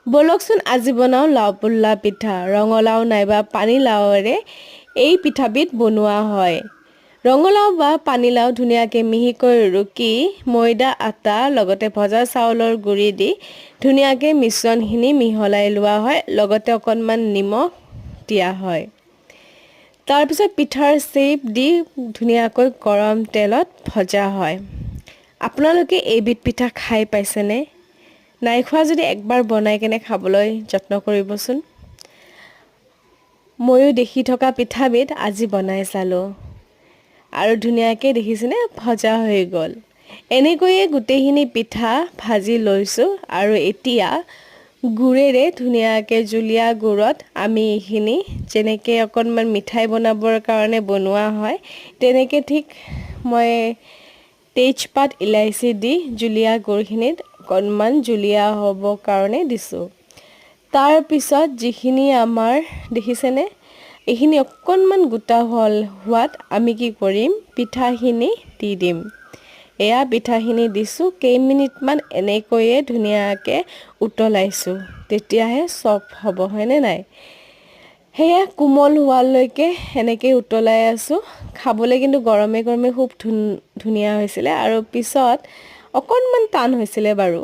বলকচোন আজি বনাও লাও পুল্লা পিঠা ৰঙলাও নাইবা পানীলাওৰে এই পিঠাবিধ বনোৱা হয় ৰঙলাও বা পানীলাও ধুনীয়াকৈ মিহিকৈ ৰুকি ময়দা আটা লগতে ভজা চাউলৰ গুড়ি দি ধুনীয়াকৈ মিশ্ৰণখিনি মিহলাই লোৱা হয় লগতে অকণমান নিমখ দিয়া হয় তাৰ পিছত পিঠাৰ শেপ দি ধুনীয়াকৈ গৰম তেলত ভজা হয় আপোনালোকে এইবিধ পিঠা খাই পাইছেনে নাই খোৱা যদি একবাৰ বনাই কেনে খাবলৈ যত্ন কৰিবচোন ময়ো দেখি থকা পিঠাবিধ আজি বনাই চালো আৰু ধুনীয়াকৈ দেখিছেনে ভজা হৈ গ'ল এনেকৈয়ে গোটেইখিনি পিঠা ভাজি লৈছো আৰু এতিয়া গুড়েৰে ধুনীয়াকৈ জুলীয়া গুড়ত আমি এইখিনি যেনেকৈ অকণমান মিঠাই বনাবৰ কাৰণে বনোৱা হয় তেনেকৈ ঠিক মই তেজপাত ইলাইচি দি জুলীয়া গুড়খিনিত অকণমান জুলীয়া হ'বৰ কাৰণে দিছোঁ তাৰ পিছত যিখিনি আমাৰ দেখিছেনে এইখিনি অকণমান গোটা হোৱাত আমি কি কৰিম পিঠাখিনি দি দিম এয়া পিঠাখিনি দিছোঁ কেইমিনিটমান এনেকৈয়ে ধুনীয়াকৈ উতলাইছোঁ তেতিয়াহে চফ্ট হ'ব হয়নে নাই সেয়া কোমল হোৱালৈকে এনেকৈ উতলাই আছোঁ খাবলৈ কিন্তু গৰমে গৰমে খুব ধুনীয়া হৈছিলে আৰু পিছত অকণমান টান হৈছিলে বাৰু